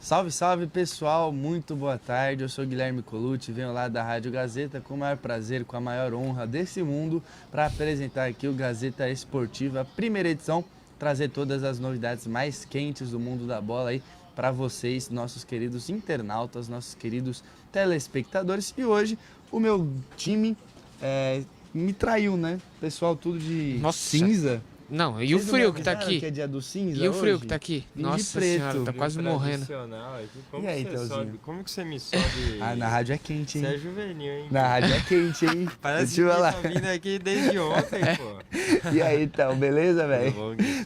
Salve, salve pessoal, muito boa tarde, eu sou Guilherme Colucci, venho lá da Rádio Gazeta com o maior prazer, com a maior honra desse mundo para apresentar aqui o Gazeta Esportiva, primeira edição, trazer todas as novidades mais quentes do mundo da bola aí para vocês, nossos queridos internautas, nossos queridos telespectadores. E hoje o meu time me traiu, né? Pessoal tudo de cinza. Não, e o frio que tá aqui? Que é dia do cinza E o frio hoje? que tá aqui? Vim Nossa de preto. senhora, tá quase morrendo. E aí, Teuzinho? Como que você me sobe? Ah, na rádio é quente, hein? Você é juvenil, hein? Na rádio é quente, hein? Parece que tá vindo aqui desde ontem, pô. E aí, então, beleza, velho?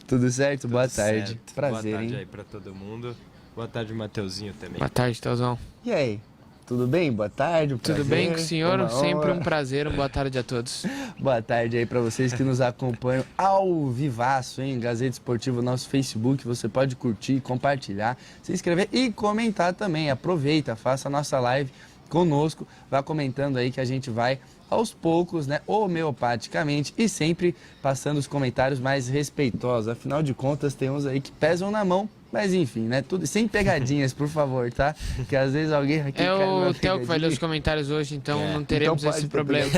Tudo certo? Tudo boa tarde. certo. Prazer, boa tarde hein? aí pra todo mundo. Boa tarde, Mateuzinho também. Boa tarde, Teuzão. E aí? Tudo bem? Boa tarde, Tudo bem com o senhor? Sempre um prazer, boa tarde a todos. Boa tarde aí pra vocês que nos acompanham ao vivaço, hein? Gazeta Esportiva, nosso Facebook, você pode curtir, compartilhar, se inscrever e comentar também. Aproveita, faça a nossa live conosco, vá comentando aí que a gente vai aos poucos, né, homeopaticamente e sempre passando os comentários mais respeitosos. Afinal de contas, tem uns aí que pesam na mão. Mas enfim, né? Tudo sem pegadinhas, por favor, tá? Que às vezes alguém aqui é o Theo que vai ler os comentários hoje, então não teremos então esse problema.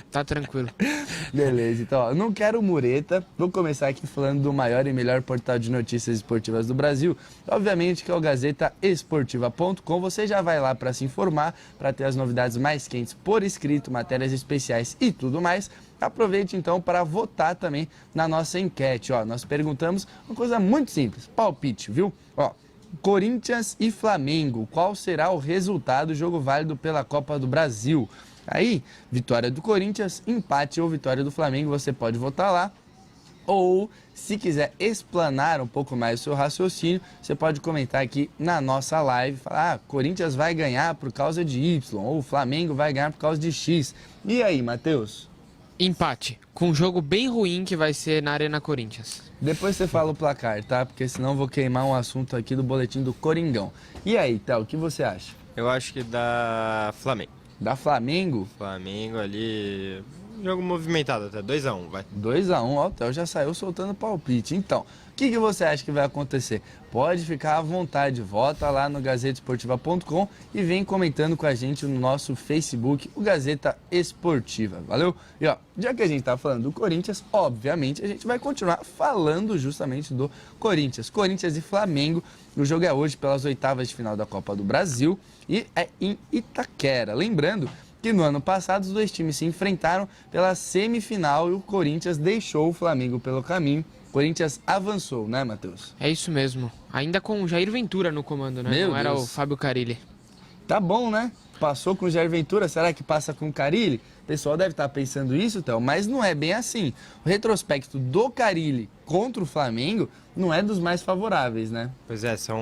Tá tranquilo. Beleza, então, ó, não quero mureta. Vou começar aqui falando do maior e melhor portal de notícias esportivas do Brasil. Obviamente que é o GazetaEsportiva.com. Você já vai lá para se informar, para ter as novidades mais quentes por escrito, matérias especiais e tudo mais. Aproveite então para votar também na nossa enquete. Ó, nós perguntamos uma coisa muito simples, palpite, viu? Ó, Corinthians e Flamengo, qual será o resultado do jogo válido pela Copa do Brasil? Aí, vitória do Corinthians, empate ou vitória do Flamengo, você pode votar lá. Ou, se quiser explanar um pouco mais o seu raciocínio, você pode comentar aqui na nossa live, falar, Corinthians vai ganhar por causa de Y, ou Flamengo vai ganhar por causa de X. E aí, Matheus? Empate, com um jogo bem ruim que vai ser na Arena Corinthians. Depois você fala o placar, tá? Porque senão eu vou queimar um assunto aqui do boletim do Coringão. E aí, Théo, o que você acha? Eu acho que dá Flamengo. Da Flamengo? Flamengo ali, jogo movimentado até, 2-1, vai. 2-1, ó, o Théo já saiu soltando palpite. Então, o que você acha que vai acontecer? Pode ficar à vontade, vota lá no GazetaEsportiva.com e vem comentando com a gente no nosso Facebook, o Gazeta Esportiva, valeu? E ó, já que a gente tá falando do Corinthians, obviamente a gente vai continuar falando justamente do Corinthians. Corinthians e Flamengo, o jogo é hoje pelas oitavas de final da Copa do Brasil e é em Itaquera. Lembrando que no ano passado os dois times se enfrentaram pela semifinal e o Corinthians deixou o Flamengo pelo caminho. Corinthians avançou, né, Matheus? É isso mesmo. Ainda com o Jair Ventura no comando, né? Meu Não era Deus. o Fábio Carille. Tá bom, né? Passou com o Jair Ventura, será que passa com o Carille? O pessoal deve estar pensando isso, Théo, mas não é bem assim. O retrospecto do Carille contra o Flamengo não é dos mais favoráveis, né? Pois é, são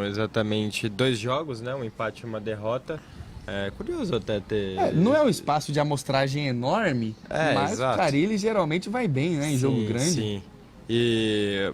exatamente 2 jogos, né? Um empate e uma derrota. É curioso até ter... não é um espaço de amostragem enorme, mas exato. o Carille geralmente vai bem, né? Em jogo grande. Sim, e...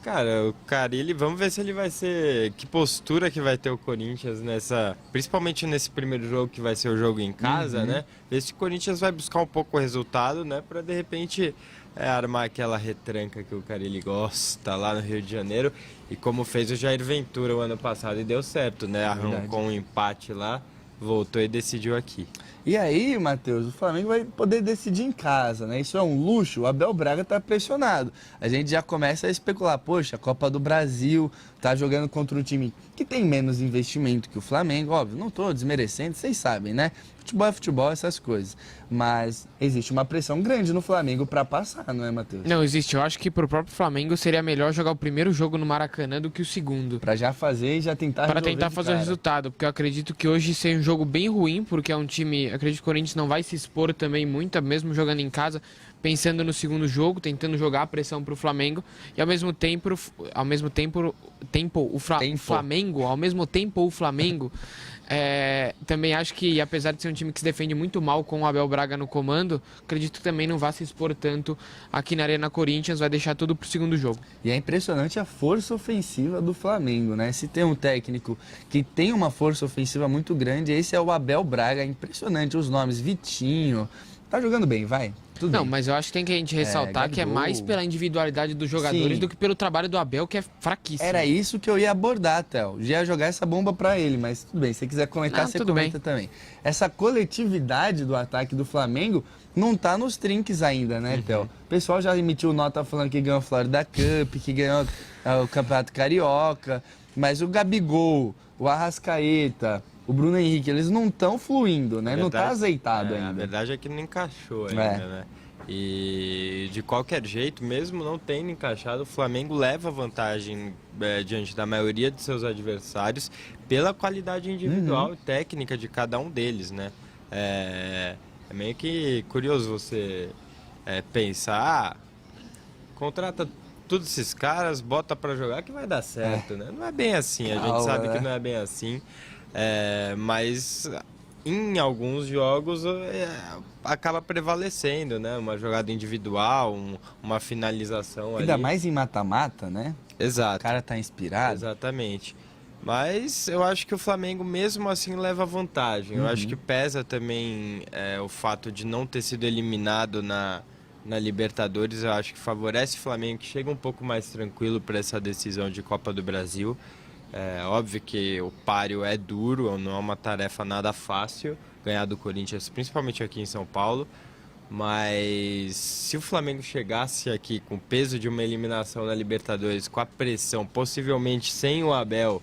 Cara, o Carille, vamos ver se ele vai ser... Que postura que vai ter o Corinthians nessa... Principalmente nesse primeiro jogo que vai ser o jogo em casa, né? Ver se o Corinthians vai buscar um pouco o resultado, né? Pra de repente armar aquela retranca que o Carille gosta lá no Rio de Janeiro. E como fez o Jair Ventura o ano passado e deu certo, né? Arrancou um empate lá, voltou e decidiu aqui. E aí, Matheus, o Flamengo vai poder decidir em casa, né? Isso é um luxo, o Abel Braga tá pressionado. A gente já começa a especular, poxa, a Copa do Brasil tá jogando contra um time que tem menos investimento que o Flamengo, óbvio, não tô desmerecendo, vocês sabem, né? Futebol é futebol, essas coisas. Mas existe uma pressão grande no Flamengo para passar, não é, Matheus? Não, existe. Eu acho que pro próprio Flamengo seria melhor jogar o primeiro jogo no Maracanã do que o segundo. Para já fazer e já tentar Para tentar fazer o resultado, porque eu acredito que hoje seja um jogo bem ruim, porque é um time... Acredito que o Corinthians não vai se expor também muito, mesmo jogando em casa, pensando no segundo jogo, tentando jogar a pressão pro Flamengo, e ao mesmo tempo o Flamengo também acho que, apesar de ser um time que se defende muito mal com o Abel Braga no comando, acredito que também não vai se expor tanto aqui na Arena Corinthians, vai deixar tudo pro segundo jogo. E é impressionante a força ofensiva do Flamengo, né? Se tem um técnico que tem uma força ofensiva muito grande, esse é o Abel Braga. É impressionante os nomes, Vitinho, Tá jogando bem, vai. Tudo Não, bem. mas eu acho que tem que a gente ressaltar que é Gabigol. mais pela individualidade dos jogadores Sim. do que pelo trabalho do Abel, que é fraquíssimo. Era isso que eu ia abordar, Théo. Já ia jogar essa bomba pra ele, mas tudo bem. Se você quiser comentar, Não, você tudo comenta também. Essa coletividade do ataque do Flamengo não tá nos trinques ainda, né, Théo? O pessoal já emitiu nota falando que ganhou a Florida Cup, que ganhou o Campeonato Carioca, mas o Gabigol, o Arrascaeta, o Bruno Henrique, eles não estão fluindo, né? Não tá azeitado A ainda. verdade é que não encaixou ainda, É. né? E de qualquer jeito, mesmo não tendo encaixado, o Flamengo leva vantagem diante da maioria de seus adversários pela qualidade individual e técnica de cada um deles, né? É meio que curioso você pensar, contrata todos esses caras, bota pra jogar que vai dar certo, né? Não é bem assim, a gente Calma, sabe né? que não é bem assim, mas em alguns jogos acaba prevalecendo, né? Uma jogada individual, uma finalização Ainda ali. mais em mata-mata, né? O Exato, cara tá inspirado. exatamente. Mas eu acho que o Flamengo mesmo assim leva vantagem. Eu acho que pesa também o fato de não ter sido eliminado na Libertadores. Eu acho que favorece o Flamengo, que chega um pouco mais tranquilo para essa decisão de Copa do Brasil. É óbvio que o páreo é duro, não é uma tarefa nada fácil ganhar do Corinthians, principalmente aqui em São Paulo. Mas se o Flamengo chegasse aqui com o peso de uma eliminação na Libertadores, com a pressão, possivelmente sem o Abel,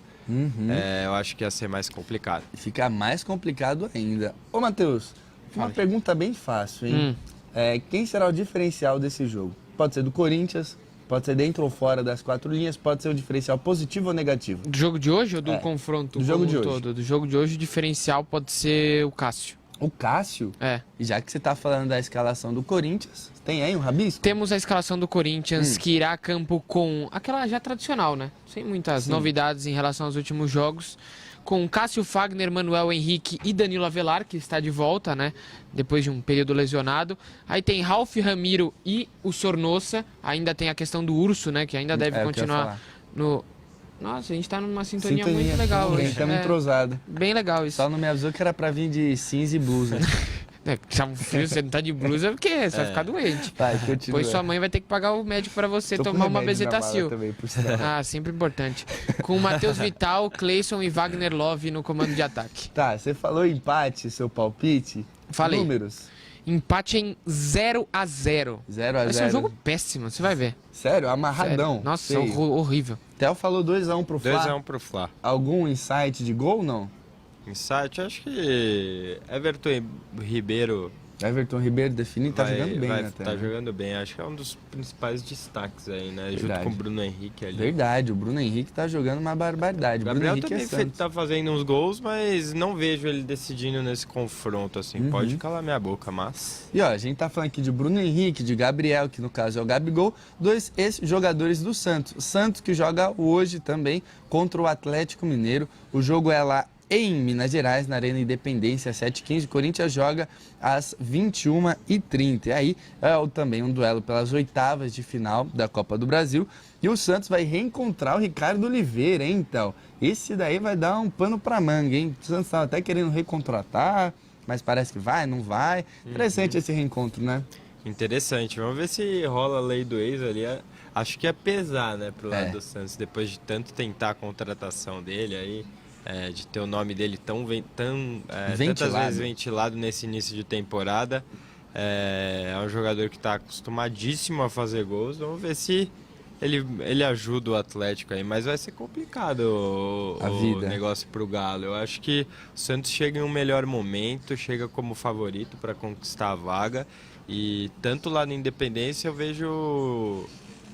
eu acho que ia ser mais complicado. Fica mais complicado ainda. Ô, Matheus, uma pergunta bem fácil, hein? Quem será o diferencial desse jogo? Pode ser do Corinthians, pode ser dentro ou fora das 4 linhas, pode ser o diferencial positivo ou negativo? Do jogo de hoje ou do confronto do jogo como de um hoje. todo? Do jogo de hoje, o diferencial pode ser o Cássio. O Cássio? É. E já que você tá falando da escalação do Corinthians, tem aí um rabisco? Temos a escalação do Corinthians, que irá a campo com aquela já tradicional, né? Sem muitas novidades em relação aos últimos jogos. Com Cássio, Fagner, Manuel Henrique e Danilo Avelar, que está de volta, né? Depois de um período lesionado. Aí tem Ralf, Ramiro e o Sornossa. Ainda tem a questão do Urso, né? Que ainda deve É o que eu ia continuar falar. no... Nossa, a gente tá numa sintonia muito legal hoje. Estamos entrosados. Bem legal isso. Só não me avisou que era pra vir de cinza e blusa. Tá frio, você não tá de blusa, porque você vai ficar doente. Vai, continua. Depois sua mãe vai ter que pagar o médico pra você Tô com tomar uma remédio na mala bezetacil. também, por sinal. Ah, sempre importante. Com Matheus Vital, Cleison e Wagner Love no comando de ataque. Tá, você falou empate, seu palpite. Falei. Números. Empate em 0-0. 0-0. Vai ser um jogo péssimo, você vai ver. Sério, amarradão. Sério. Nossa, feio. horrível. Theo falou 2x1 pro Fla. 2x1 pro Fla. Algum insight de gol, não? Insight, acho que Everton Ribeiro Everton Ribeiro definido, tá jogando bem, né, Theo? tá jogando bem. Acho que é um dos principais destaques aí, né? Junto Verdade. com o Bruno Henrique ali. Verdade, o Bruno Henrique tá jogando uma barbaridade. O O Bruno Gabriel Henrique também é Santos. tá fazendo uns gols, mas não vejo ele decidindo nesse confronto, assim. Pode calar minha boca, mas... E ó, a gente tá falando aqui de Bruno Henrique, de Gabriel, que no caso é o Gabigol, 2 ex-jogadores do Santos. O Santos que joga hoje também contra o Atlético Mineiro. O jogo é lá em Minas Gerais, na Arena Independência, às 7h15. O Corinthians joga às 21h30. E aí também um duelo pelas oitavas de final da Copa do Brasil. E o Santos vai reencontrar o Ricardo Oliveira, hein, então? Esse daí vai dar um pano pra manga, hein? O Santos tava até querendo recontratar, mas parece que vai, não vai. Interessante esse reencontro, né? Interessante. Vamos ver se rola a lei do ex ali. Acho que ia pesar, né, pro lado do Santos, depois de tanto tentar a contratação dele aí. De ter o nome dele tantas vezes ventilado nesse início de temporada. É um jogador que está acostumadíssimo a fazer gols. Vamos ver se ele ajuda o Atlético aí. Mas vai ser complicado o negócio para o Galo. Eu acho que o Santos chega em um melhor momento, chega como favorito para conquistar a vaga. E tanto lá na Independência eu vejo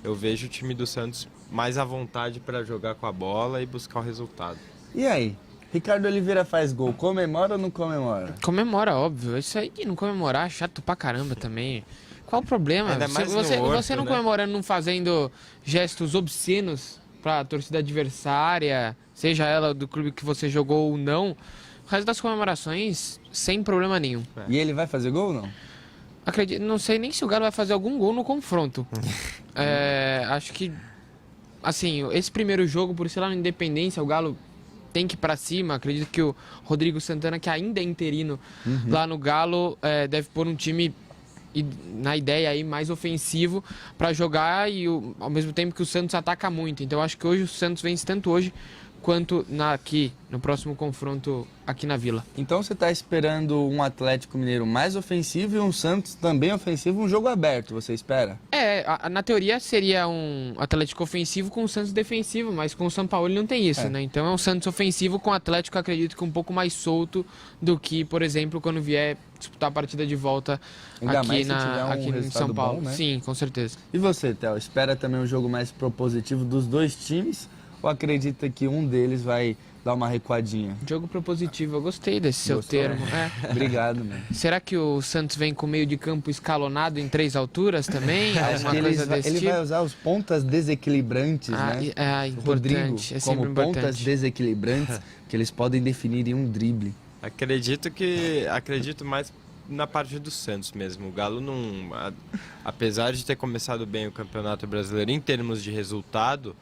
o time do Santos mais à vontade para jogar com a bola e buscar o resultado. E aí? Ricardo Oliveira faz gol, comemora ou não comemora? Comemora, óbvio. Isso aí de não comemorar, chato pra caramba também. Qual o problema? Ainda mais Você no Horto, não né? comemorando, não fazendo gestos obscenos pra torcida adversária, seja ela do clube que você jogou ou não, o resto das comemorações, sem problema nenhum. E ele vai fazer gol ou não? Acredito, não sei nem se o Galo vai fazer algum gol no confronto. Acho que, assim, esse primeiro jogo, por ser lá na Independência, o Galo tem que ir pra cima. Acredito que o Rodrigo Santana, que ainda é interino lá no Galo, deve pôr um time na ideia aí mais ofensivo para jogar e ao mesmo tempo que o Santos ataca muito. Então acho que hoje o Santos vence tanto hoje quanto aqui no próximo confronto aqui na Vila. Então você está esperando um Atlético Mineiro mais ofensivo e um Santos também ofensivo, um jogo aberto, você espera? Na teoria seria um Atlético ofensivo com o Santos defensivo, mas com o São Paulo ele não tem isso, né? Então é um Santos ofensivo com o Atlético, acredito que um pouco mais solto do que, por exemplo, quando vier disputar a partida de volta Ainda aqui, mais se tiver um aqui em resultado São Paulo. bom, né? Sim, com certeza. E você, Theo, espera também um jogo mais propositivo dos dois times ou acredita que um deles vai dar uma recuadinha? Jogo propositivo, eu gostei desse seu Gostou? termo. Obrigado, mano. Será que o Santos vem com meio de campo escalonado em 3 alturas também? Acho Alguma que coisa desse ele tipo? vai usar os pontas desequilibrantes, né? Rodrigo, Importante, é sempre como pontas importante. desequilibrantes, que eles podem definir em um drible. Acredito mais na parte do Santos mesmo. O Galo apesar de ter começado bem o Campeonato Brasileiro em termos de resultado,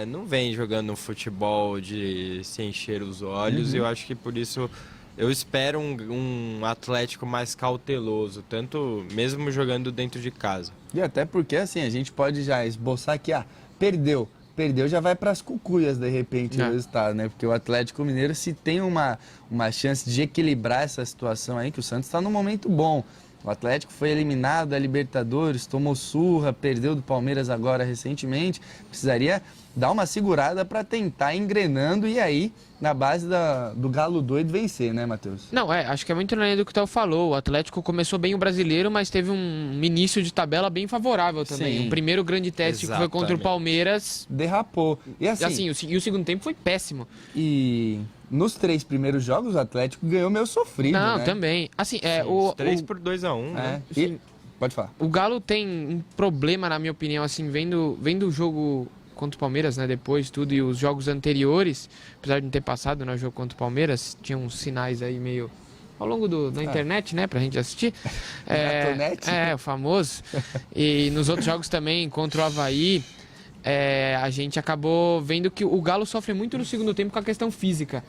não vem jogando um futebol de se encher os olhos. Eu acho que por isso eu espero um Atlético mais cauteloso, tanto mesmo jogando dentro de casa. E até porque assim, a gente pode já esboçar que perdeu já vai para as cucuias de repente o resultado, né? Porque o Atlético Mineiro, se tem uma chance de equilibrar essa situação aí, que o Santos está num momento bom. O Atlético foi eliminado da Libertadores, tomou surra, perdeu do Palmeiras agora recentemente. Precisaria dar uma segurada para tentar engrenando e aí, na base do Galo doido, vencer, né, Matheus? Não, acho que é muito na linha do que o Theo falou. O Atlético começou bem o brasileiro, mas teve um início de tabela bem favorável também. Sim. O primeiro grande teste que foi contra o Palmeiras. Derrapou. E assim, o segundo tempo foi péssimo. E nos 3 primeiros jogos, o Atlético ganhou meio sofrido, Não, né? também. Assim, Os 3 por 2-1, né? Pode falar. O Galo tem um problema, na minha opinião, assim, vendo o jogo contra o Palmeiras, né, depois tudo, e os jogos anteriores, apesar de não ter passado no jogo contra o Palmeiras, tinha uns sinais aí meio ao longo da internet, né, pra gente assistir. Gatonete? O famoso. E nos outros jogos também, contra o Avaí, a gente acabou vendo que o Galo sofre muito no segundo tempo com a questão física.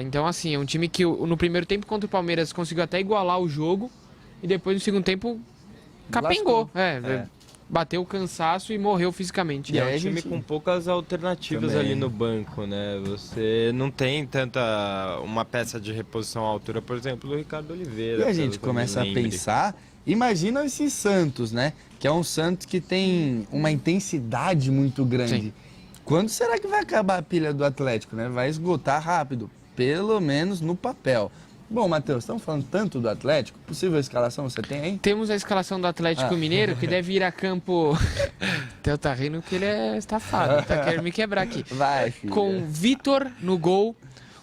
Então, assim, é um time que no primeiro tempo contra o Palmeiras conseguiu até igualar o jogo, e depois no segundo tempo capengou. Bateu o cansaço e morreu fisicamente. E é um time com poucas alternativas também ali no banco, né? Você não tem uma peça de reposição à altura, por exemplo, do Ricardo Oliveira. E a gente começa a pensar, imagina esse Santos, né? Que é um Santos que tem uma intensidade muito grande. Sim. Quando será que vai acabar a pilha do Atlético, né? Vai esgotar rápido, pelo menos no papel. Bom, Matheus, estamos falando tanto do Atlético. Possível escalação você tem aí? Temos a escalação do Atlético Mineiro, que deve ir a campo... Theo tá rindo que ele é estafado, tá querendo me quebrar aqui. Vai, filho. Com Vitor no gol,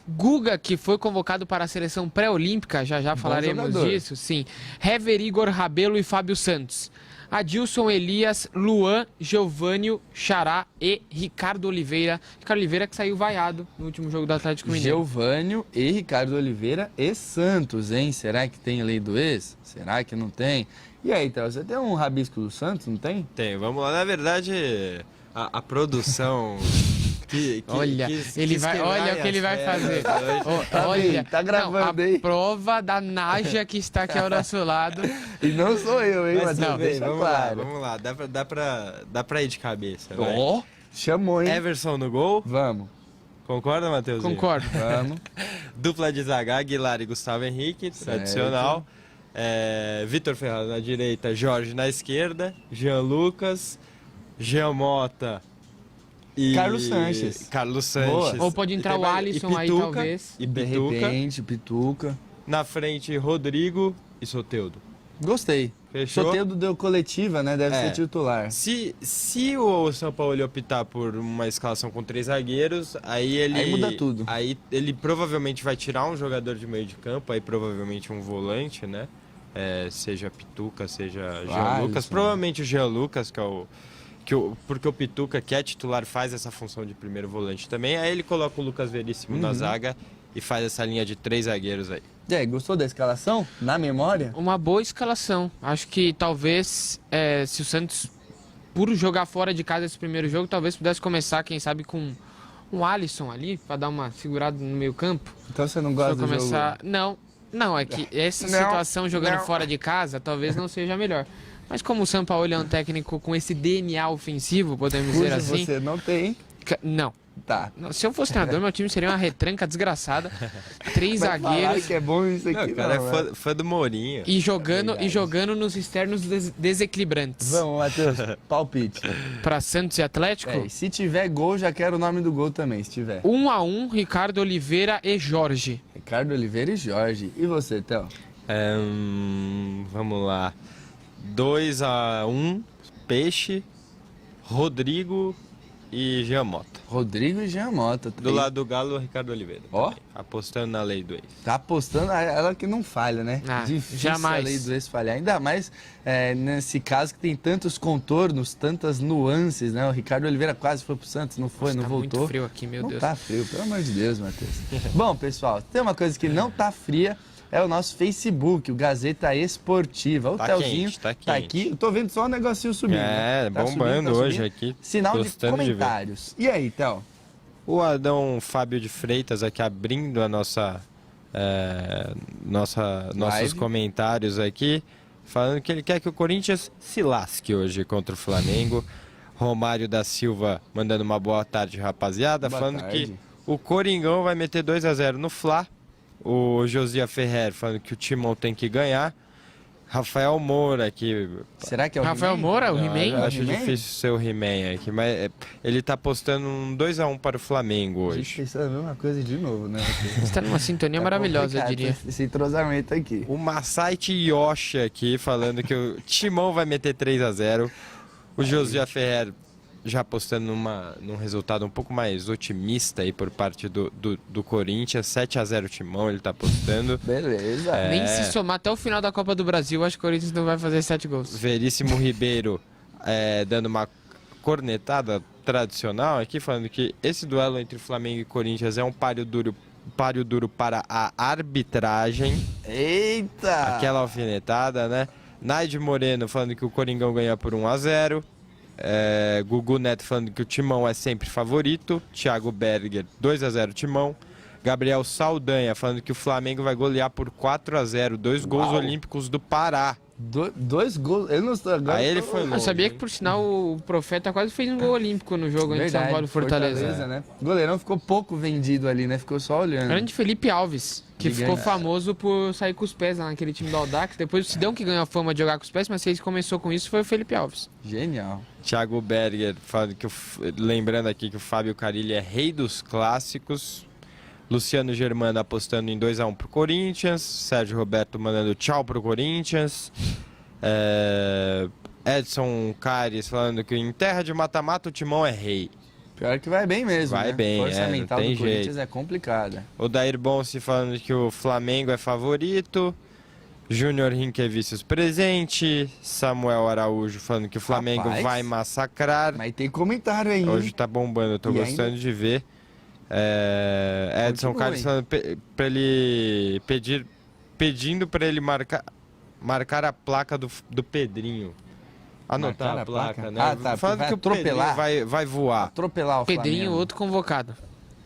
Guga, que foi convocado para a seleção pré-olímpica, já falaremos jogador. disso, sim. Hever, Igor Rabelo e Fábio Santos. Adilson, Elias, Luan, Geovânio, Xará e Ricardo Oliveira. Ricardo Oliveira que saiu vaiado no último jogo do Atlético Mineiro. Geovânio e Ricardo Oliveira e Santos, hein? Será que tem lei do ex? Será que não tem? E aí, Théo, você tem um rabisco do Santos, não tem? Tem, vamos lá. Na verdade, a produção... olha, olha o que ele vai fazer. Olha, tá gravando a aí. prova da Naja que está aqui ao nosso lado. E não sou eu, hein, Mas Matheus? não, Deixa claro. vamos lá. Dá pra ir de cabeça, vai. Ó, chamou, hein? Everson no gol. Vamos, Concorda, Matheus? Concordo. vamos. Dupla de zaga, Aguilar e Gustavo Henrique, tradicional. Vitor Ferraz na direita, Jorge na esquerda, Jean Lucas, Jean Mota e Carlos Sanches. Boa. Ou pode entrar E tem o mais- Alisson e aí, Pituca, talvez. E De Pituca. repente, Pituca. Na frente, Rodrigo e Soteldo. Gostei. Fechou? Soteldo deu coletiva, né? Deve É. ser titular. Se o São Paulo optar por uma escalação com 3 zagueiros, aí muda tudo. Aí ele provavelmente vai tirar um jogador de meio de campo, aí provavelmente um volante, né? Seja Pituca, seja Jean Lucas. Alisson. Provavelmente o Jean Lucas, porque o Pituca, que é titular, faz essa função de primeiro volante também. Aí ele coloca o Lucas Veríssimo na zaga e faz essa linha de 3 zagueiros aí. E aí, gostou da escalação? Na memória? Uma boa escalação. Acho que talvez, se o Santos, por jogar fora de casa esse primeiro jogo, talvez pudesse começar, quem sabe, com um Alisson ali, pra dar uma segurada no meio campo. Então você não Se gosta eu do começar... jogo? Não, é que essa Não, situação jogando não. fora de casa talvez não seja a melhor. Mas como o Sampaoli é um técnico com esse DNA ofensivo, podemos dizer Cujo assim... você não tem. Não. Tá. Se eu fosse treinador, meu time seria uma retranca desgraçada. 3 Vai falar zagueiros que é bom isso aqui, Não, o cara não, é né? fã do Mourinho. e jogando, verdade. nos externos desequilibrantes. Vamos, Matheus, palpite. Pra Santos e Atlético, É, e se tiver gol, já quero o nome do gol também, se tiver. 1-1, Ricardo Oliveira e Jorge. Ricardo Oliveira e Jorge. E você, Théo? Vamos lá. 2-1, Peixe, Rodrigo e Jean Mota. Rodrigo e Jean Mota. Do lado do Galo, Ricardo Oliveira. Ó. também, apostando na lei do ex. Tá apostando, ela que não falha, né? Ah, Difícil jamais. a lei do ex falhar. Ainda mais nesse caso que tem tantos contornos, tantas nuances, né? O Ricardo Oliveira quase foi pro Santos, não foi, Nossa, não tá voltou. muito frio aqui, meu Não Deus. tá frio, pelo amor de Deus, Matheus. Bom, pessoal, tem uma coisa que não tá fria, é o nosso Facebook, o Gazeta Esportiva. O Tá Telzinho quente, tá quente. aqui. Eu tô vendo só um negocinho subindo. né? Tá bombando subindo, hoje aqui. Sinal de Gostando de ver. comentários. E aí, Tel? O Adão Fábio de Freitas aqui abrindo a nossos Live. comentários aqui, falando que ele quer que o Corinthians se lasque hoje contra o Flamengo. Romário da Silva mandando uma boa tarde, rapaziada, Boa falando tarde. que o Coringão vai meter 2-0 no Fla. O Josias Ferrer falando que o Timão tem que ganhar. Rafael Moura aqui. Será que é o Rafael He-Man? Moura, o Não, He-Man? eu acho He-Man? difícil ser o He-Man aqui, mas ele tá postando um 2-1 para o Flamengo A gente hoje. pensando a mesma coisa de novo, né? Você tá numa sintonia maravilhosa, eu complicado diria. Esse entrosamento aqui. O Massaite Yoshi aqui falando que o Timão vai meter 3-0. O Josias Ferrer já apostando num resultado um pouco mais otimista aí por parte do Corinthians. 7-0 Timão, ele tá apostando. Beleza. Nem se somar até o final da Copa do Brasil, acho que o Corinthians não vai fazer 7 gols. Veríssimo Ribeiro dando uma cornetada tradicional aqui, falando que esse duelo entre Flamengo e Corinthians é um páreo duro para a arbitragem. Eita! Aquela alfinetada, né? Naide Moreno falando que o Coringão ganha por 1-0. Gugu Neto falando que o Timão é sempre favorito. Thiago Berger, 2-0 Timão. Gabriel Saldanha falando que o Flamengo vai golear por 4-0. 2 gols Uau. olímpicos do Pará. Dois gols. Eu não estou agora. Aí ele tô- foi Eu longe, sabia hein? que, por sinal, o Profeta quase fez um gol olímpico no jogo entre São Verdade, Paulo e Fortaleza. né? O goleirão ficou pouco vendido ali, né? Ficou só olhando. Grande Felipe Alves, que Gigante. ficou famoso por sair com os pés lá naquele time do Audax. Depois o Sidão que ganhou a fama de jogar com os pés, mas quem começou com isso foi o Felipe Alves. Genial. Thiago Berger falando que lembrando aqui que o Fábio Carilli é rei dos clássicos. Luciano Germano apostando em 2-1 pro Corinthians. Sérgio Roberto mandando tchau pro Corinthians. Edson Caires falando que em terra de mata-mata o Timão é rei. Pior que vai bem mesmo. Vai né? bem, Força não mental tem do Corinthians jeito. é complicada. O Dair Bonsi falando que o Flamengo é favorito. Júnior Rinquevicius presente. Samuel Araújo falando que o Flamengo Rapaz. vai massacrar. Mas tem comentário aí, hein? Hoje tá bombando, eu tô E gostando ainda? de ver. Edson Continua, Carlos hein? falando pra ele pedindo pra ele marcar a placa do Pedrinho. Anotar Marcar a a placa, placa? né? Ah, tá, Falando vai que o Pedrinho atropelar. vai voar. Atropelar o Pedrinho, Flamengo. outro convocado.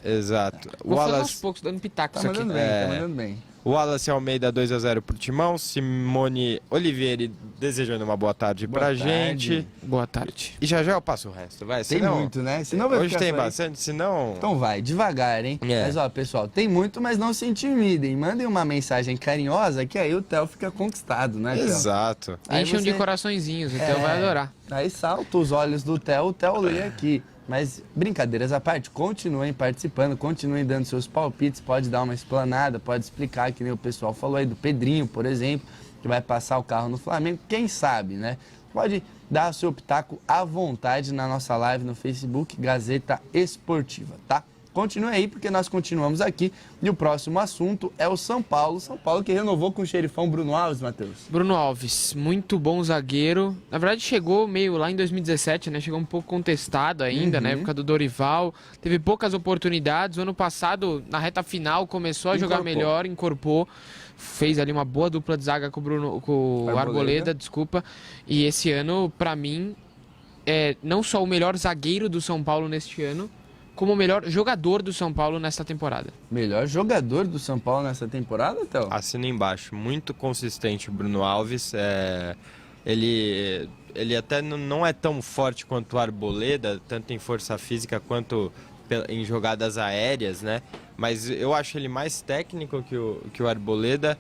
Exato. Vou falando aos Wallace, poucos, dando pitaco Tá isso aqui. mandando bem, tá mandando bem. Wallace Almeida 2-0 pro Timão. Simone Olivieri desejando uma boa tarde Boa pra tarde. gente. Boa tarde. E já eu passo o resto, vai. Tem senão- muito, né? Senão vai Hoje ficar tem só aí. bastante, senão... Então vai, devagar, hein? É. Mas ó, pessoal, tem muito, mas não se intimidem. Mandem uma mensagem carinhosa que aí o Theo fica conquistado, né, Theo? Exato. Aí Enchem de você- coraçõezinhos, então vai adorar. Aí salta os olhos do Theo, o Theo lê aqui. Mas brincadeiras à parte, continuem participando, continuem dando seus palpites, pode dar uma explanada, pode explicar, que nem o pessoal falou aí do Pedrinho, por exemplo, que vai passar o carro no Flamengo, quem sabe, né? Pode dar o seu pitaco à vontade na nossa live no Facebook, Gazeta Esportiva, tá? Continue aí, porque nós continuamos aqui. E o próximo assunto é o São Paulo. São Paulo que renovou com o xerifão Bruno Alves, Matheus. Bruno Alves, muito bom zagueiro. Na verdade, chegou meio lá em 2017, né? Chegou um pouco contestado ainda, na época do Dorival. Teve poucas oportunidades. O ano passado, na reta final, começou a jogar Incorporou. melhor, incorporou. Fez ali uma boa dupla de zaga com o Arboleda, desculpa. E esse ano, pra mim, é não só o melhor zagueiro do São Paulo neste ano, como o melhor jogador do São Paulo nesta temporada. Melhor jogador do São Paulo nessa temporada, Théo? Assina embaixo. Muito consistente o Bruno Alves. Ele até não é tão forte quanto o Arboleda, tanto em força física quanto em jogadas aéreas, né? Mas eu acho ele mais técnico que o Arboleda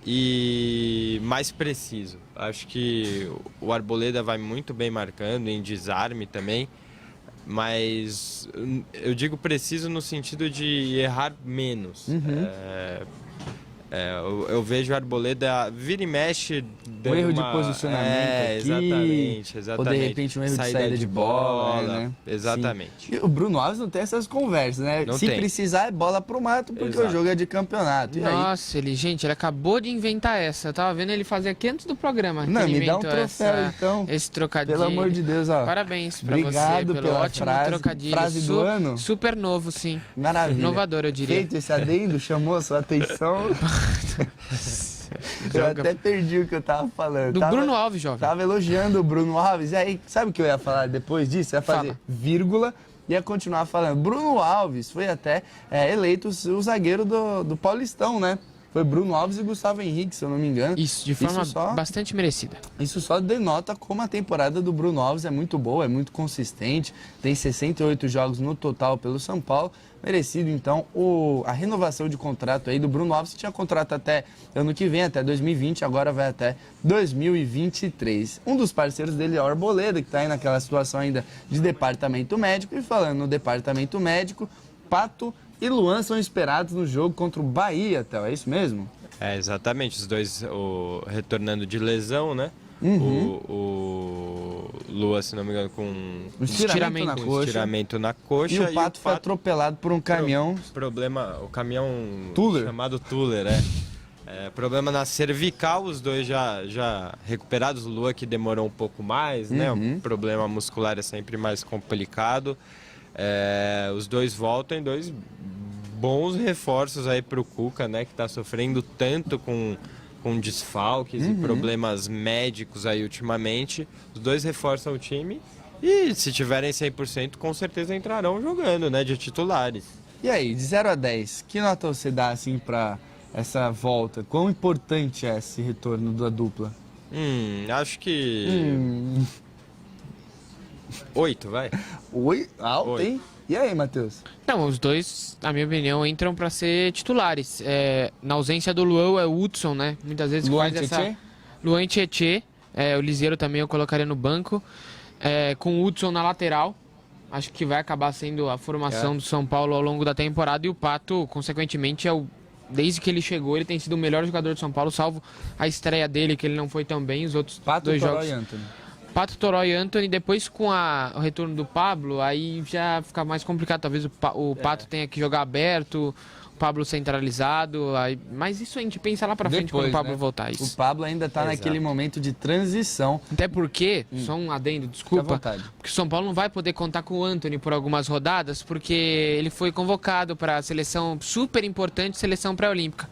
e mais preciso. Acho que o Arboleda vai muito bem marcando, em desarme também, mas eu digo preciso no sentido de errar menos. Eu vejo o Arboleda vira e mexe Um erro de posicionamento aqui, exatamente. ou de repente um erro de saída de bola, né? Exatamente. Sim. E o Bruno Alves não tem essas conversas, né? Não Se tem. precisar é bola pro mato, porque Exato. o jogo é de campeonato. E aí? Nossa, ele acabou de inventar essa. Eu tava vendo ele fazer aqui antes do programa. Não, que ele me dá um inventou troféu, então. Esse trocadilho. Pelo amor de Deus, ó. Parabéns pra Obrigado você pelo pela ótimo frase, trocadilho. frase do ano. Super novo, sim. Maravilha. Inovador, eu diria. Feito esse adendo, chamou a sua atenção. Eu até perdi o que eu tava falando. Do Bruno Alves, jovem. Tava elogiando o Bruno Alves. E aí, sabe o que eu ia falar depois disso? Eu ia fazer Fala. vírgula e ia continuar falando. Bruno Alves foi até eleito o zagueiro do Paulistão, né? Foi Bruno Alves e Gustavo Henrique, se eu não me engano. Isso, de forma bastante merecida. Isso só denota como a temporada do Bruno Alves é muito boa, é muito consistente. Tem 68 jogos no total pelo São Paulo. Merecido, então, a renovação de contrato aí do Bruno Alves, que tinha contrato até ano que vem, até 2020, agora vai até 2023. Um dos parceiros dele é o Arboleda, que está aí naquela situação ainda de departamento médico. E falando no departamento médico, Pato e Luan são esperados no jogo contra o Bahia, Théo, é isso mesmo? Exatamente. Os dois retornando de lesão, né? O Lua, se não me engano, com Um estiramento na coxa. E o Pato foi atropelado por um caminhão. O caminhão Tuller. chamado Tuller, problema na cervical, os dois já recuperados. O Lua que demorou um pouco mais, né? O problema muscular é sempre mais complicado. Os dois voltam, dois bons reforços aí pro Cuca, né? Que tá sofrendo tanto com desfalques e problemas médicos aí ultimamente. Os dois reforçam o time e se tiverem 100% com certeza entrarão jogando, né, de titulares. E aí, de 0 a 10, que nota você dá assim pra essa volta? Quão importante é esse retorno da dupla? Acho que 8, vai. Oi? Alto, hein? E aí, Matheus? Não, os dois, na minha opinião, entram para ser titulares. Na ausência do Luan, é o Hudson, né? Muitas vezes Luan faz e essa... Tietê? Luan e Tietê. O Liseiro também eu colocaria no banco. Com o Hudson na lateral. Acho que vai acabar sendo a formação do São Paulo ao longo da temporada. E o Pato, consequentemente, desde que ele chegou, ele tem sido o melhor jogador de São Paulo, salvo a estreia dele, que ele não foi tão bem. Os outros Pato, dois Toró jogos... e Antony. Pato, Toró e Antony, depois com o retorno do Pablo, aí já fica mais complicado. Talvez o Pato tenha que jogar aberto, o Pablo centralizado. Mas isso a gente pensa lá pra frente quando o Pablo voltar. O Isso. Pablo ainda tá naquele momento de transição. Até porque, só um adendo, Fica à desculpa, vontade. porque o São Paulo não vai poder contar com o Antony por algumas rodadas, porque ele foi convocado para a seleção super importante, seleção pré-olímpica.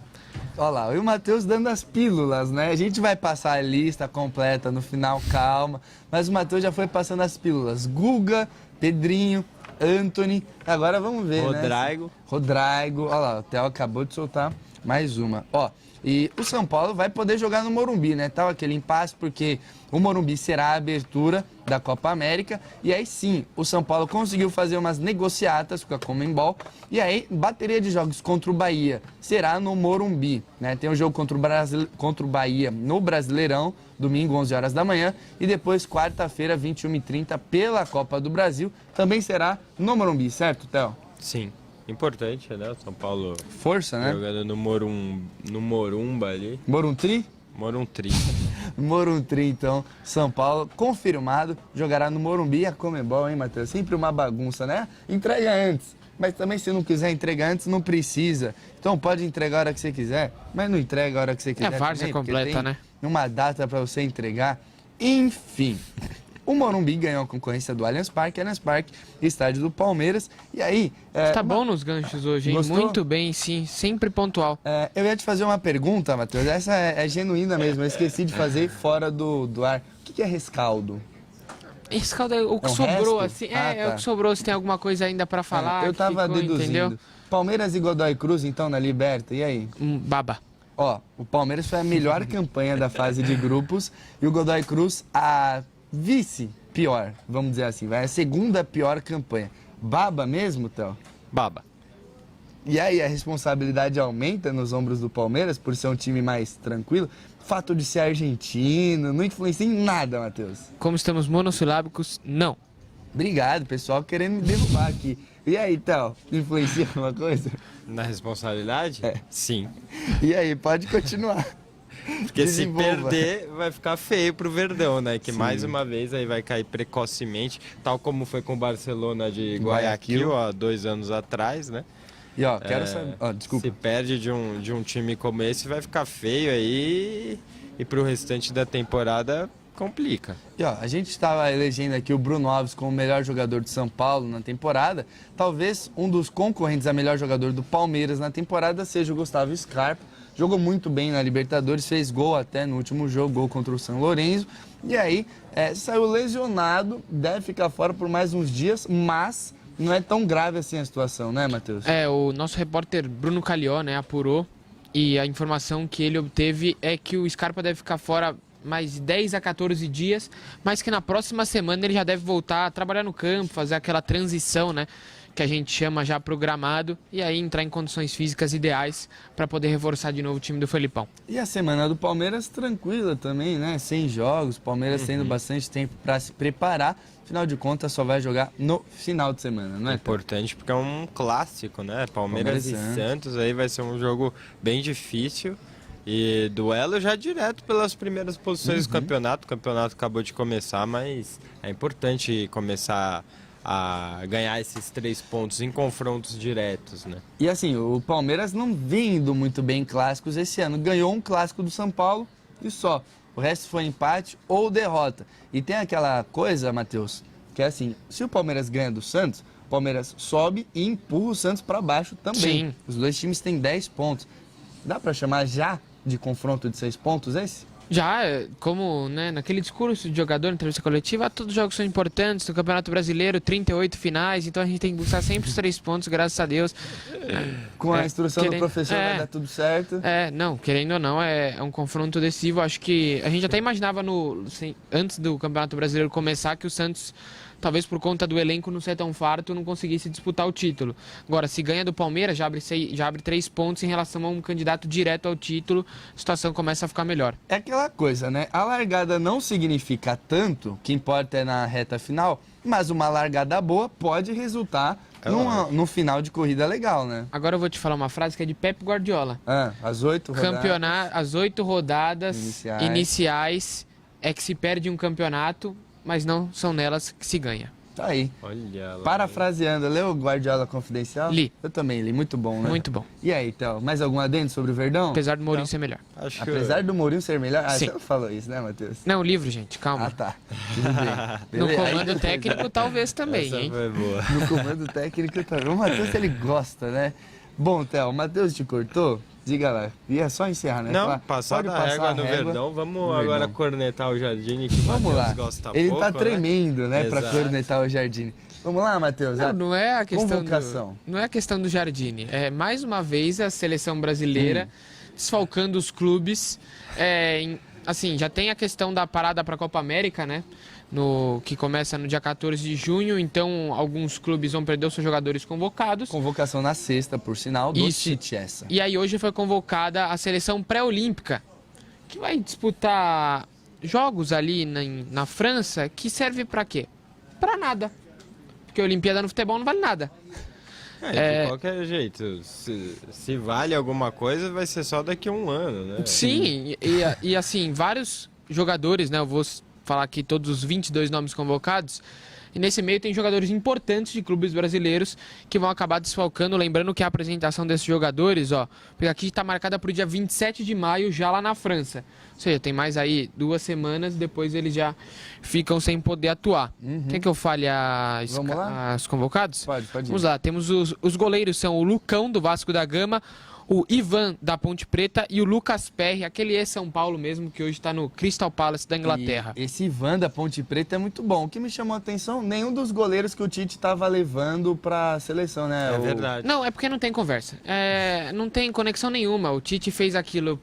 Olha lá, e o Matheus dando as pílulas, né? A gente vai passar a lista completa no final, calma. Mas o Matheus já foi passando as pílulas. Guga, Pedrinho, Antony. Agora vamos ver, Rodrigo. né? Rodrigo. Olha lá, o Theo acabou de soltar mais uma. Ó, e o São Paulo vai poder jogar no Morumbi, né? Tava aquele impasse porque o Morumbi será a abertura da Copa América. E aí sim, o São Paulo conseguiu fazer umas negociatas com a Conmebol. E aí, bateria de jogos contra o Bahia será no Morumbi, né? Tem um jogo contra o Bahia no Brasileirão, domingo, 11 horas da manhã. E depois, quarta-feira, 21h30, pela Copa do Brasil, também será no Morumbi, certo, Theo? Sim. Importante, né? O São Paulo Força, né? jogando no Morumba ali. Moruntri? Moruntri. Moruntri, então. São Paulo, confirmado, jogará no Morumbi. E a Conmebol, hein, Matheus? Sempre uma bagunça, né? Entrega antes. Mas também, se não quiser entregar antes, não precisa. Então pode entregar a hora que você quiser, mas não entrega a hora que você quiser. É a várzea também, completa, tem né? Uma data para você entregar. Enfim. O Morumbi ganhou a concorrência do Allianz Parque, estádio do Palmeiras. E aí... Tá bom nos ganchos hoje, hein? Gostou? Muito bem, sim. Sempre pontual. Eu ia te fazer uma pergunta, Matheus. Essa é genuína mesmo. Eu esqueci de fazer fora do ar. O que é rescaldo? Esse caldo, o que É um sobrou, resto? assim, Ah, é o tá. que sobrou, se tem alguma coisa ainda pra falar. Eu que tava ficou, deduzindo. entendeu? Palmeiras e Godoy Cruz, então, na Liberta, e aí? Baba. Ó, o Palmeiras foi a melhor campanha da fase de grupos e o Godoy Cruz a vice-pior, vamos dizer assim, vai a segunda pior campanha. Baba mesmo, Théo? Baba. E aí a responsabilidade aumenta nos ombros do Palmeiras por ser um time mais tranquilo? Fato de ser argentino, não influencia em nada, Matheus. Como estamos monossilábicos, não. Obrigado, pessoal, querendo me derrubar aqui. E aí, Théo, influencia alguma coisa? Na responsabilidade? Sim. E aí, pode continuar. Porque se Desenvolva. perder, vai ficar feio pro Verdão, né? Que Sim. mais uma vez aí vai cair precocemente, tal como foi com o Barcelona de Guayaquil. Guayaquil há 2 anos atrás, né? E ó, quero saber... Ó, desculpa. Se perde de um time como esse, vai ficar feio aí e pro restante da temporada complica. E ó, a gente estava elegendo aqui o Bruno Alves como o melhor jogador de São Paulo na temporada. Talvez um dos concorrentes a melhor jogador do Palmeiras na temporada seja o Gustavo Scarpa. Jogou muito bem na Libertadores, fez gol até no último jogo, gol contra o São Lourenço. E aí, saiu lesionado, deve ficar fora por mais uns dias, mas não é tão grave assim a situação, né, Matheus? O nosso repórter Bruno Calió, né, apurou e a informação que ele obteve é que o Scarpa deve ficar fora mais 10 a 14 dias, mas que na próxima semana ele já deve voltar a trabalhar no campo, fazer aquela transição, né, que a gente chama já programado, e aí entrar em condições físicas ideais para poder reforçar de novo o time do Felipão. E a semana do Palmeiras tranquila também, né? Sem jogos, Palmeiras tendo bastante tempo para se preparar. Afinal de contas, só vai jogar no final de semana, não é? Importante porque é um clássico, né? Palmeiras e Santos aí vai ser um jogo bem difícil. E duelo já direto pelas primeiras posições do campeonato. O campeonato acabou de começar, mas é importante começar a ganhar esses 3 pontos em confrontos diretos, né? E assim, o Palmeiras não vem indo muito bem em clássicos esse ano. Ganhou um clássico do São Paulo e só. O resto foi empate ou derrota. E tem aquela coisa, Matheus, que é assim, se o Palmeiras ganha do Santos, o Palmeiras sobe e empurra o Santos para baixo também. Sim. Os dois times têm 10 pontos. Dá para chamar já de confronto de 6 pontos esse? Já, como né, naquele discurso de jogador na entrevista coletiva, todos os jogos são importantes, no Campeonato Brasileiro, 38 finais, então a gente tem que buscar sempre os 3 pontos, graças a Deus. Com a instrução do professor vai dar tudo certo. Não, querendo ou não, é um confronto decisivo. Acho que a gente até imaginava antes do Campeonato Brasileiro começar que o Santos, talvez por conta do elenco não ser tão farto, não conseguisse disputar o título. Agora, se ganha do Palmeiras, já abre 3 pontos em relação a um candidato direto ao título, a situação começa a ficar melhor. É aquela coisa, né? A largada não significa tanto, o que importa é na reta final, mas uma largada boa pode resultar num final de corrida legal, né? Agora eu vou te falar uma frase que é de Pep Guardiola. As 8 rodadas. As 8 rodadas iniciais é que se perde um campeonato, mas não são nelas que se ganha. Tá aí. Olha lá. Parafraseando, leu o Guardiola Confidencial? Li. Eu também li, muito bom, né? Muito bom. E aí, Théo, mais algum adendo sobre o Verdão? Apesar do Mourinho ser melhor. Acho que Apesar do Mourinho ser melhor? Sim. Você não falou isso, né, Matheus? Não, o livro, gente, calma. Ah, tá. Tudo bem. No Beleza. comando Aí- técnico, talvez também, essa hein? foi boa. No comando técnico também. O Matheus, ele gosta, né? Bom, Théo, o Matheus te cortou? Diga lá. E é só encerrar, né? Não, Falar, passar pode da passar régua a no régua Verdão. Vamos no agora Verdão. cornetar o Jardine, que o Vamos Matheus lá. gosta Ele pouco, tá né? tremendo, né, pra Exato. cornetar o Jardim. Vamos lá, Matheus. Não é a questão Convocação. não é a questão do Jardine. É mais uma vez a seleção brasileira desfalcando os clubes. Assim, já tem a questão da parada para a Copa América, né? Que começa no dia 14 de junho, então alguns clubes vão perder os seus jogadores convocados. Convocação na sexta, por sinal, do Isso. Tite essa. E aí hoje foi convocada a seleção pré-olímpica, que vai disputar jogos ali na França, que serve para quê? Para nada. Porque a Olimpíada no futebol não vale nada. De qualquer jeito, se vale alguma coisa, vai ser só daqui a um ano, né? Sim, e assim, vários jogadores, né? Eu vou falar aqui todos os 22 nomes convocados. E nesse meio tem jogadores importantes de clubes brasileiros que vão acabar desfalcando. Lembrando que a apresentação desses jogadores, porque aqui está marcada para o dia 27 de maio, já lá na França. Ou seja, tem mais aí 2 semanas, depois eles já ficam sem poder atuar. Quer que eu fale Vamos lá? as convocados? Pode ir. Vamos lá, temos os goleiros, são o Lucão, do Vasco da Gama, o Ivan da Ponte Preta e o Lucas Perry, aquele ex-São Paulo mesmo, que hoje está no Crystal Palace da Inglaterra. E esse Ivan da Ponte Preta é muito bom. O que me chamou a atenção, nenhum dos goleiros que o Tite estava levando para a seleção, né? É verdade. Não, é porque não tem conversa. Não tem conexão nenhuma. O Tite fez aquilo,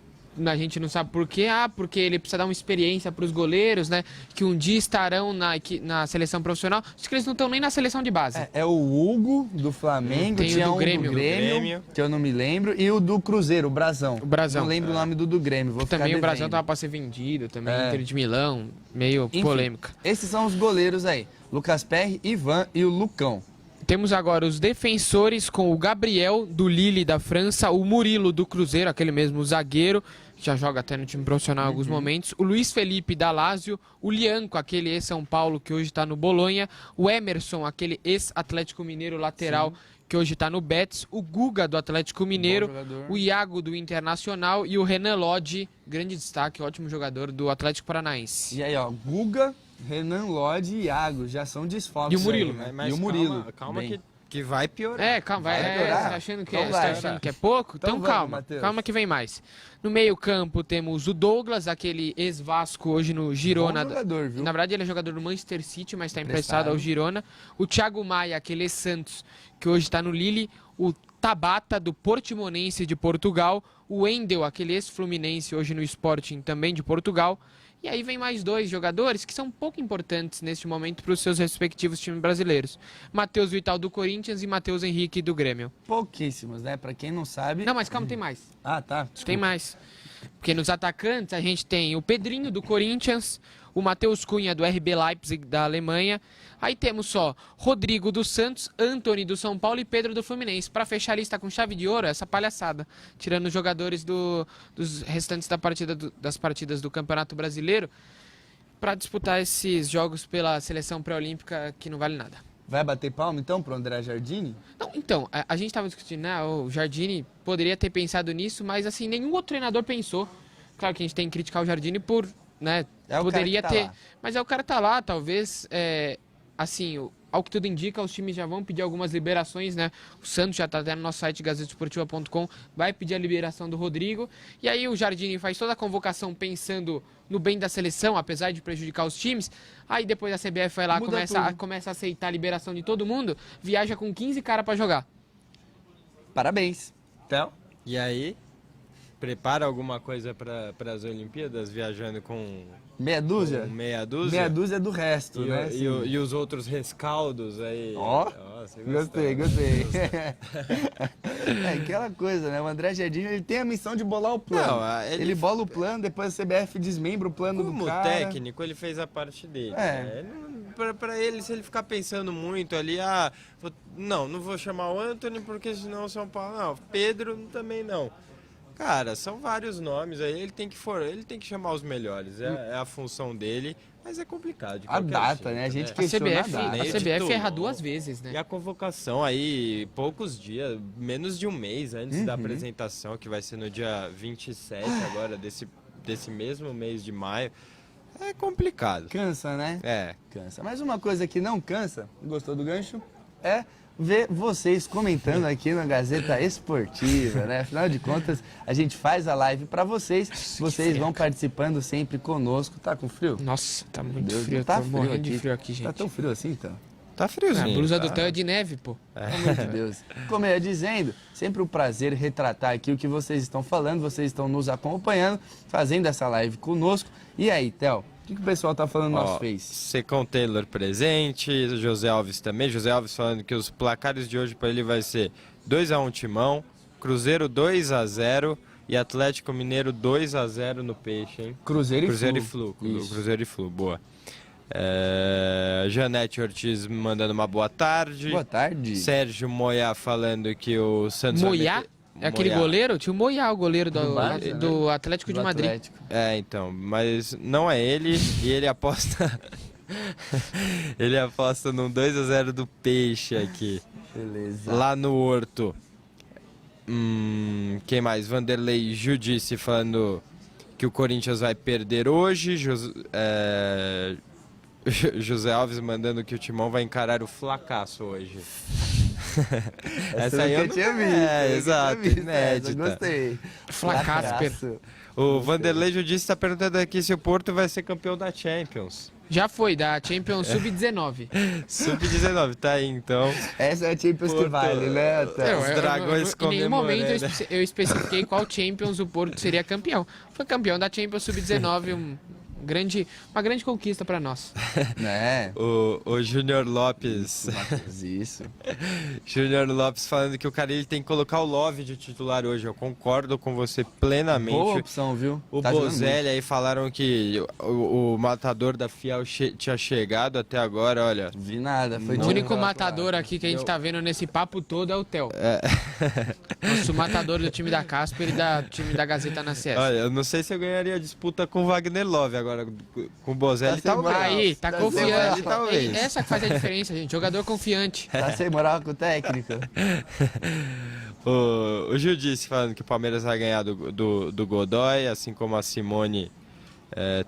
a gente não sabe por quê. Porque ele precisa dar uma experiência para os goleiros, né? Que um dia estarão na seleção profissional. Acho que eles não estão nem na seleção de base. É o Hugo do Flamengo, Tem o tinha do um Grêmio. do Grêmio, que eu não me lembro, e o do Cruzeiro, o Brasão. O Brasão. Não lembro o nome do Grêmio, vou ficar Também o devendo. Brasil tava para ser vendido, também É. Inter de Milão, meio Enfim, polêmica. Esses são os goleiros aí. Lucas Perry, Ivan e o Lucão. Temos agora os defensores com o Gabriel do Lille da França, o Murilo do Cruzeiro, aquele mesmo zagueiro, que já joga até no time profissional em alguns momentos, o Luiz Felipe da Lazio, o Lianco, aquele ex-São Paulo que hoje está no Bolonha, o Emerson, aquele ex-Atlético Mineiro lateral que hoje está no Betis, o Guga do Atlético Mineiro, Bom jogador. o Iago do Internacional e o Renan Lodge, grande destaque, ótimo jogador do Atlético Paranaense. E aí, ó, Guga, Renan Lodge e Iago, já são desfalques. E o Murilo. aí, né? Mas E o Murilo. calma bem. que vai piorar. Calma, Vai você piorar. tá achando que, Então você vai. tá achando que é pouco? Então Então, vamos, calma, Matheus. calma que vem mais. No meio campo temos o Douglas, aquele ex-Vasco hoje no Girona. Bom jogador, viu? Na verdade ele é jogador do Manchester City, mas está emprestado Emprestado. ao Girona. O Thiago Maia, aquele ex-Santos, que hoje está no Lille. O Tabata, do Portimonense de Portugal. O Wendel, aquele ex-Fluminense, hoje no Sporting, também de Portugal. E aí vem mais dois jogadores que são pouco importantes neste momento para os seus respectivos times brasileiros. Matheus Vital do Corinthians e Matheus Henrique do Grêmio. Pouquíssimos, né? Pra quem não sabe... Não, mas calma, tem mais. Ah, tá. Desculpa. Tem mais. Porque nos atacantes a gente tem o Pedrinho do Corinthians, o Matheus Cunha do RB Leipzig da Alemanha. Aí temos só Rodrigo do Santos, Antony do São Paulo e Pedro do Fluminense. Para fechar a lista com chave de ouro, essa palhaçada. Tirando os jogadores dos restantes das partidas do Campeonato Brasileiro para disputar esses jogos pela seleção pré-olímpica que não vale nada. Vai bater palma, então, pro André Jardini? Não, então, a gente estava discutindo, né, o Jardine poderia ter pensado nisso, mas assim, nenhum outro treinador pensou. Claro que a gente tem que criticar o Jardine por, né, É o poderia cara que tá ter, lá. mas é o cara tá lá, talvez, assim, ao que tudo indica, os times já vão pedir algumas liberações, né? O Santos já tá até no nosso site gazetesportiva.com, vai pedir a liberação do Rodrigo, e aí o Jardine faz toda a convocação pensando no bem da seleção, apesar de prejudicar os times. Aí depois a CBF vai lá, Muda começa a aceitar a liberação de todo mundo, viaja com 15 caras para jogar. Parabéns. Então, E aí, prepara alguma coisa para as Olimpíadas, viajando com meia dúzia? meia dúzia? Meia dúzia do resto, E, né? e o- e os outros rescaldos aí? Ó, você Gostei, gostou. gostei. É aquela coisa, né? O André Jardine, ele tem a missão de bolar o plano. Não, ele bola o plano, depois a CBF desmembra o plano Como do cara. técnico, ele fez a parte dele. É. Né? Pra ele, se ele ficar pensando muito ali, não vou chamar o Antony porque senão o São Paulo. Não, Pedro também não. Cara, são vários nomes aí, ele tem que chamar os melhores, é a função dele, mas é complicado. de A qualquer data, jeito, né? A gente A questiona a CBF, data. a Nem CBF editou, erra não. 2 vezes, E né? a convocação aí, poucos dias, menos de um mês antes da apresentação, que vai ser no dia 27 agora, desse mesmo mês de maio, é complicado. Cansa, né? É. Cansa. Mas uma coisa que não cansa, gostou do gancho? É ver vocês comentando aqui na Gazeta Esportiva, né? Afinal de contas, a gente faz a live pra vocês, vocês vão participando sempre conosco. Tá com frio? Nossa, tá muito Deus, frio, não tá tô morrendo frio de frio aqui, gente. Tá tão frio assim, então? Tá friozinho. A blusa tá? do Theo é de neve, pô. Pelo amor de Deus. Como eu ia dizendo, sempre um prazer retratar aqui o que vocês estão falando, vocês estão nos acompanhando, fazendo essa live conosco. E aí, Theo, o que o pessoal tá falando no nosso Ó, Face? Secão Taylor presente, José Alves também. José Alves falando que os placares de hoje para ele vai ser 2-1 Timão, Cruzeiro 2-0 e Atlético Mineiro 2-0 no Peixe, hein? Cruzeiro Cruzeiro e e Flu. Flu. Isso. Cruzeiro e Flu, boa. Janete Ortiz mandando uma boa tarde. Boa tarde. Sérgio Moyá falando que o Santos vai Moyá? meter- É aquele Moyá. goleiro? Tinha o Moyá, o goleiro Do Barça, do Atlético de Do Madrid. Atlético. É, então, mas não é ele e ele aposta ele aposta num 2-0 do Peixe aqui, Beleza. lá no Horto. Quem mais? Vanderlei Judice falando que o Corinthians vai perder hoje. José Alves mandando que o Timão vai encarar o flacaço hoje. Essa aí eu nunca tinha visto. É, eu nunca exato, tinha visto inédita. essa, gostei. Fla Casper. Lacraço. O Vanderlei Judice está perguntando aqui se o Porto vai ser campeão da Champions. Já foi, da Champions Sub-19. Sub-19, tá aí então. Essa é a Champions que Porto- vale, né? Até. Os dragões Em nenhum momento comemorando. eu especifiquei qual Champions o Porto seria campeão. Foi campeão da Champions Sub-19, uma grande conquista para nós. Né? O Júnior Lopes. Isso. Júnior Lopes falando que o Carille tem que colocar o Love de titular hoje. Eu concordo com você plenamente. Boa opção, viu? O Tá jogando Bozelli aí falaram que o matador da Fiel tinha chegado até agora, olha. muito. Vi nada. Foi O Não. único titular. matador aqui que a gente tá vendo nesse papo todo é o Theo. Nosso matador do time da Casper e do time da Gazeta na CS. Olha, eu não sei se eu ganharia a disputa com o Wagner Love agora. Com o Bozelli, Tá sem talvez. moral. Aí, tá Tá confiante. sem moral. É essa que faz a diferença, gente. Jogador confiante. Tá sem moral com o técnico. O Gil disse falando que o Palmeiras vai ganhar do Godoy, assim como a Simone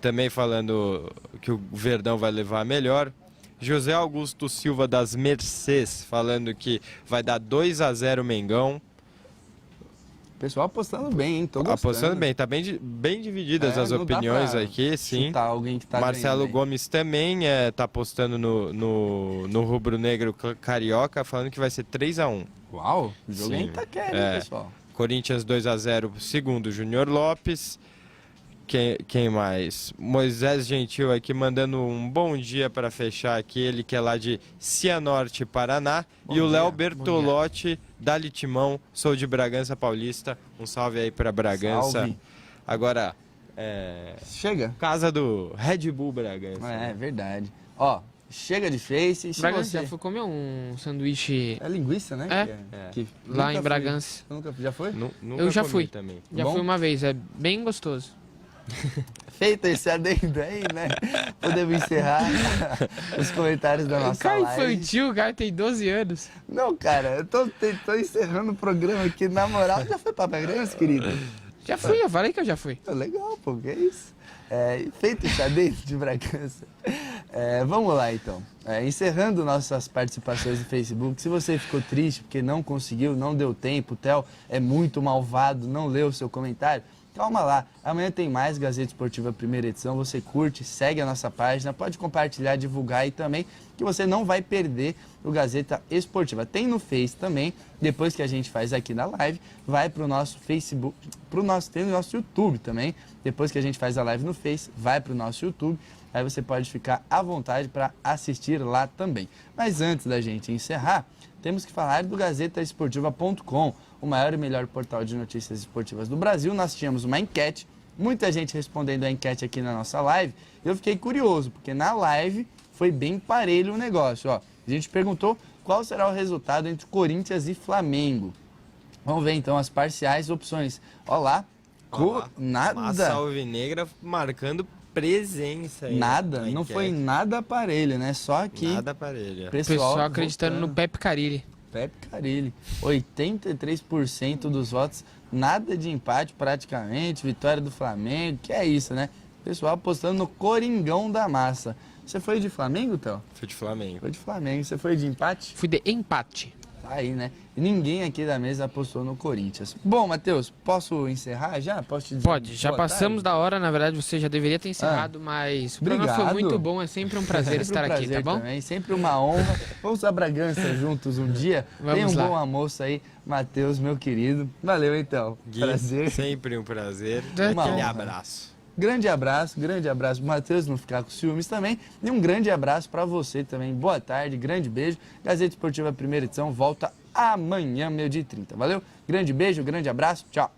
também falando que o Verdão vai levar a melhor. José Augusto Silva das Mercês falando que vai dar 2-0 Mengão. O pessoal apostando bem, hein? Tô gostando. Apostando bem, tá bem divididas as não dá opiniões pra aqui, sim. chutar alguém que tá Marcelo ganhando, hein? Gomes também tá apostando no rubro-negro carioca, falando que vai ser 3-1. Uau, o jogo Sim. ainda tá querendo, É. pessoal. Corinthians 2-0, segundo Júnior Lopes. Quem mais? Moisés Gentil aqui mandando um bom dia para fechar aqui, ele que é lá de Cianorte, Paraná. Bom e o dia, Léo Bertolotti, da Litimão, sou de Bragança Paulista. Um salve aí para Bragança. Salve. Agora, Chega. casa do Red Bull Bragança. É verdade. Ó, chega de Face. Se Bragança, você... já foi comer um sanduíche É linguiça, né? É. Que lá nunca em fui. Bragança. Nunca já foi? Nunca Eu já comi fui. também. Já Bom? fui uma vez, é bem gostoso. Feito esse adendo aí, né? Podemos encerrar os comentários da nossa Cara live. infantil, o cara tem 12 anos. Não, cara, eu tô encerrando o programa aqui, na moral. Já foi pra Bragança, querido? Já fui, eu falei que eu já fui. Legal, pô, que é isso? Feito esse adendo de Bragança. Vamos lá, então. Encerrando nossas participações no Facebook, se você ficou triste porque não conseguiu, não deu tempo, o Theo é muito malvado, não leu o seu comentário, calma lá. Amanhã tem mais Gazeta Esportiva primeira edição. Você curte, segue a nossa página, pode compartilhar, divulgar aí também, que você não vai perder o Gazeta Esportiva. Tem no Face também, depois que a gente faz aqui na live, vai pro nosso Facebook, tem no nosso YouTube também. Depois que a gente faz a live no Face, vai pro nosso YouTube. Aí você pode ficar à vontade para assistir lá também. Mas antes da gente encerrar, temos que falar do GazetaEsportiva.com, o maior e melhor portal de notícias esportivas do Brasil. Nós tínhamos uma enquete, muita gente respondendo a enquete aqui na nossa live. Eu fiquei curioso, porque na live foi bem parelho o negócio. Ó, a gente perguntou qual será o resultado entre Corinthians e Flamengo. Vamos ver então as parciais opções. Olá, nada. Massa alvinegra marcando presença aí. Nada, na não enquete. foi nada parelho, né? Só que Nada parelha. O pessoal acreditando no votando. Pepe Carilli. Pepe Carilli. 83% dos votos, nada de empate praticamente, vitória do Flamengo, que é isso, né? O pessoal apostando no Coringão da Massa. Você foi de Flamengo, Theo? Fui de Flamengo. Foi de Flamengo. Você foi de empate? Fui de empate. Tá aí, né? E ninguém aqui da mesa apostou no Corinthians. Bom, Matheus, posso encerrar já? Posso te dizer? Pode, já boa passamos tarde? da hora, na verdade você já deveria ter encerrado, mas o programa foi Obrigado. muito bom, é sempre um prazer Sempre estar um aqui, tá prazer bom? Também, sempre uma honra. Vamos a Bragança juntos um dia. Vamos Tenha um lá. bom almoço aí, Matheus, meu querido. Valeu então. Gui, Prazer. sempre um prazer. Uma Aquele honra. abraço. Grande abraço pro Matheus não ficar com ciúmes também. E um grande abraço para você também. Boa tarde, grande beijo. Gazeta Esportiva primeira edição volta amanhã, meio-dia e 30. Valeu? Grande beijo, grande abraço. Tchau.